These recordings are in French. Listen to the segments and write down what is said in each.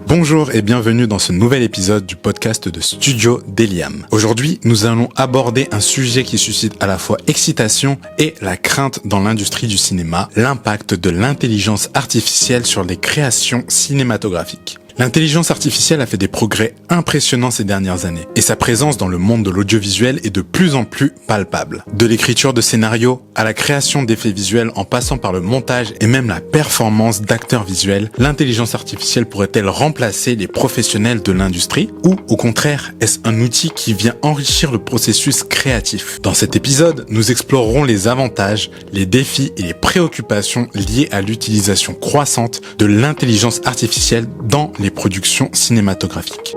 Bonjour et bienvenue dans ce nouvel épisode du podcast de Studio Deliam. Aujourd'hui, nous allons aborder un sujet qui suscite à la fois excitation et la crainte dans l'industrie du cinéma, l'impact de l'intelligence artificielle sur les créations cinématographiques. L'intelligence artificielle a fait des progrès impressionnants ces dernières années, et sa présence dans le monde de l'audiovisuel est de plus en plus palpable. De l'écriture de scénarios à la création d'effets visuels en passant par le montage et même la performance d'acteurs visuels, l'intelligence artificielle pourrait-elle remplacer les professionnels de l'industrie? Ou, au contraire, est-ce un outil qui vient enrichir le processus créatif? Dans cet épisode, nous explorerons les avantages, les défis et les préoccupations liées à l'utilisation croissante de l'intelligence artificielle dans les productions cinématographiques.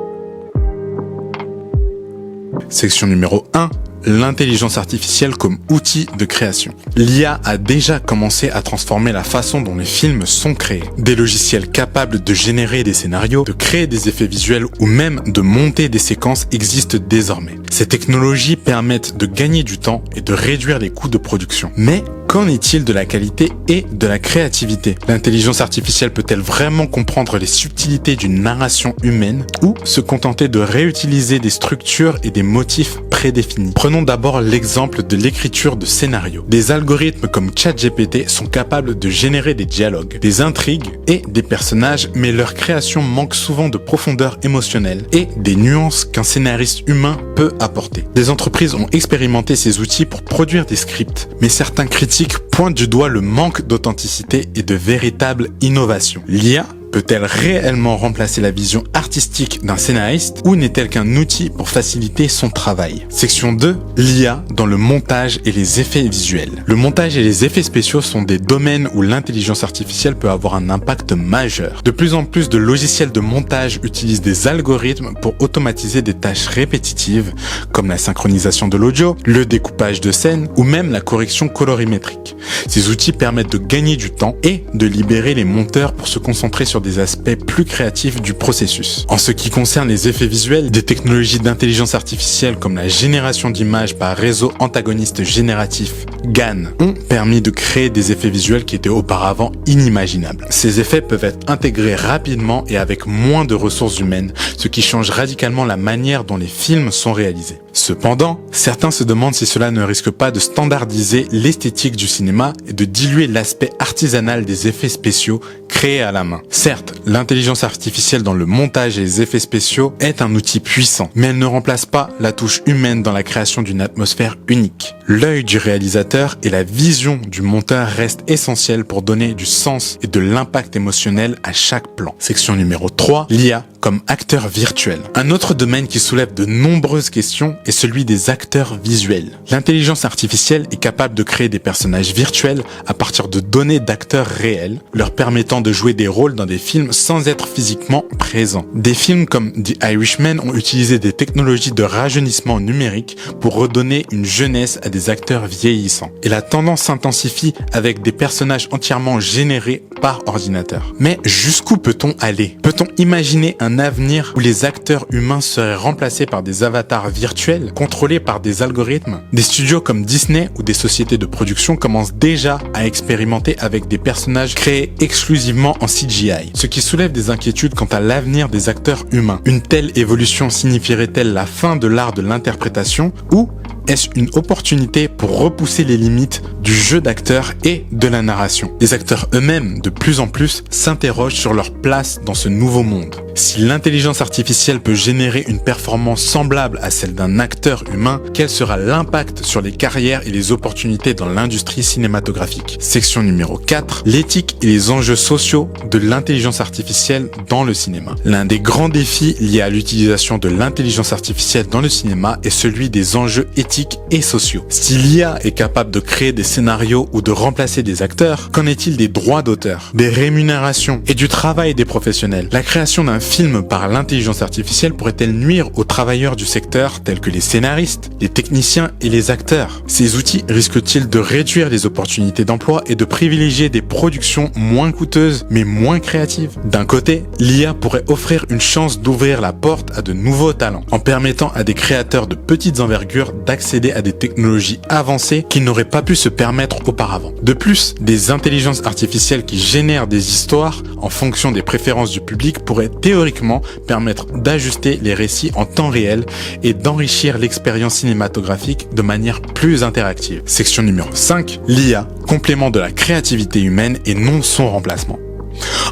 Section numéro 1. L'intelligence artificielle comme outil de création. L'IA a déjà commencé à transformer la façon dont les films sont créés. Des logiciels capables de générer des scénarios, de créer des effets visuels ou même de monter des séquences existent désormais. Ces technologies permettent de gagner du temps et de réduire les coûts de production. Mais qu'en est-il de la qualité et de la créativité? L'intelligence artificielle peut-elle vraiment comprendre les subtilités d'une narration humaine ou se contenter de réutiliser des structures et des motifs prédéfinis? Prenons d'abord l'exemple de l'écriture de scénarios. Des algorithmes comme ChatGPT sont capables de générer des dialogues, des intrigues et des personnages, mais leur création manque souvent de profondeur émotionnelle et des nuances qu'un scénariste humain peut apporter. Des entreprises ont expérimenté ces outils pour produire des scripts, mais certains critiques pointent du doigt le manque d'authenticité et de véritable innovation. L'IA peut-elle réellement remplacer la vision artistique d'un scénariste ou n'est-elle qu'un outil pour faciliter son travail? Section 2. L'IA dans le montage et les effets visuels. Le montage et les effets spéciaux sont des domaines où l'intelligence artificielle peut avoir un impact majeur. De plus en plus de logiciels de montage utilisent des algorithmes pour automatiser des tâches répétitives comme la synchronisation de l'audio, le découpage de scènes ou même la correction colorimétrique. Ces outils permettent de gagner du temps et de libérer les monteurs pour se concentrer sur des aspects plus créatifs du processus. En ce qui concerne les effets visuels, des technologies d'intelligence artificielle comme la génération d'images par réseau antagoniste génératif GAN ont permis de créer des effets visuels qui étaient auparavant inimaginables. Ces effets peuvent être intégrés rapidement et avec moins de ressources humaines, ce qui change radicalement la manière dont les films sont réalisés. Cependant, certains se demandent si cela ne risque pas de standardiser l'esthétique du cinéma et de diluer l'aspect artisanal des effets spéciaux créés à la main. Certes, l'intelligence artificielle dans le montage et les effets spéciaux est un outil puissant, mais elle ne remplace pas la touche humaine dans la création d'une atmosphère unique. L'œil du réalisateur et la vision du monteur restent essentiels pour donner du sens et de l'impact émotionnel à chaque plan. Section numéro 3, l'IA comme acteur virtuel. Un autre domaine qui soulève de nombreuses questions est celui des acteurs visuels. L'intelligence artificielle est capable de créer des personnages virtuels à partir de données d'acteurs réels, leur permettant de jouer des rôles dans des films sans être physiquement présents. Des films comme The Irishman ont utilisé des technologies de rajeunissement numérique pour redonner une jeunesse à des acteurs vieillissants. Et la tendance s'intensifie avec des personnages entièrement générés par ordinateur. Mais jusqu'où peut-on aller? Peut-on imaginer un avenir où les acteurs humains seraient remplacés par des avatars virtuels contrôlés par des algorithmes? Des studios comme Disney ou des sociétés de production commencent déjà à expérimenter avec des personnages créés exclusivement en CGI, ce qui soulève des inquiétudes quant à l'avenir des acteurs humains. Une telle évolution signifierait-elle la fin de l'art de l'interprétation ou est-ce une opportunité pour repousser les limites du jeu d'acteurs et de la narration? Les acteurs eux-mêmes, de plus en plus, s'interrogent sur leur place dans ce nouveau monde. Si l'intelligence artificielle peut générer une performance semblable à celle d'un acteur humain, quel sera l'impact sur les carrières et les opportunités dans l'industrie cinématographique? Section numéro 4, l'éthique et les enjeux sociaux de l'intelligence artificielle dans le cinéma. L'un des grands défis liés à l'utilisation de l'intelligence artificielle dans le cinéma est celui des enjeux éthiques et sociaux. Si l'IA est capable de créer des scénarios ou de remplacer des acteurs, qu'en est-il des droits d'auteur, des rémunérations et du travail des professionnels? La création d'un film par l'intelligence artificielle pourrait-elle nuire aux travailleurs du secteur tels que les scénaristes, les techniciens et les acteurs? Ces outils risquent-ils de réduire les opportunités d'emploi et de privilégier des productions moins coûteuses mais moins créatives? D'un côté, l'IA pourrait offrir une chance d'ouvrir la porte à de nouveaux talents en permettant à des créateurs de petites envergures d'accéder d'accéder à des technologies avancées qu'ils n'auraient pas pu se permettre auparavant. De plus, des intelligences artificielles qui génèrent des histoires en fonction des préférences du public pourraient théoriquement permettre d'ajuster les récits en temps réel et d'enrichir l'expérience cinématographique de manière plus interactive. Section numéro 5, l'IA, complément de la créativité humaine et non son remplacement.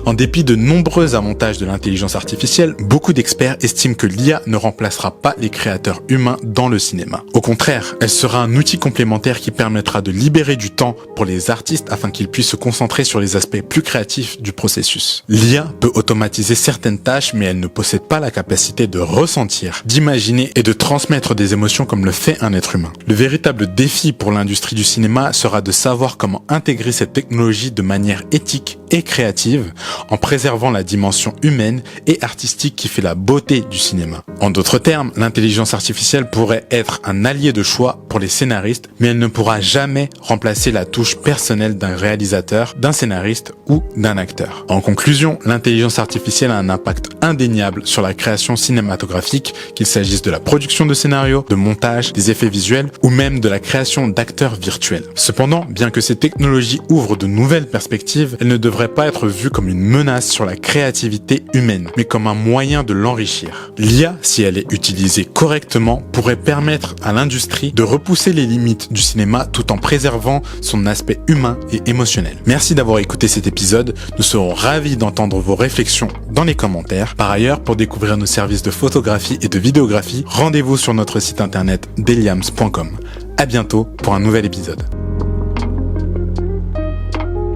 En dépit de nombreux avantages de l'intelligence artificielle, beaucoup d'experts estiment que l'IA ne remplacera pas les créateurs humains dans le cinéma. Au contraire, elle sera un outil complémentaire qui permettra de libérer du temps pour les artistes afin qu'ils puissent se concentrer sur les aspects plus créatifs du processus. L'IA peut automatiser certaines tâches, mais elle ne possède pas la capacité de ressentir, d'imaginer et de transmettre des émotions comme le fait un être humain. Le véritable défi pour l'industrie du cinéma sera de savoir comment intégrer cette technologie de manière éthique et créative, en préservant la dimension humaine et artistique qui fait la beauté du cinéma. En d'autres termes, l'intelligence artificielle pourrait être un allié de choix pour les scénaristes, mais elle ne pourra jamais remplacer la touche personnelle d'un réalisateur, d'un scénariste ou d'un acteur. En conclusion, l'intelligence artificielle a un impact indéniable sur la création cinématographique, qu'il s'agisse de la production de scénarios, de montage, des effets visuels ou même de la création d'acteurs virtuels. Cependant, bien que ces technologies ouvrent de nouvelles perspectives, elles ne devraient pas être vues comme une menace sur la créativité humaine, mais comme un moyen de l'enrichir. L'IA, si elle est utilisée correctement, pourrait permettre à l'industrie de repousser les limites du cinéma tout en préservant son aspect humain et émotionnel. Merci d'avoir écouté cet épisode, nous serons ravis d'entendre vos réflexions dans les commentaires. Par ailleurs, pour découvrir nos services de photographie et de vidéographie, rendez-vous sur notre site internet deliams.com. À bientôt pour un nouvel épisode.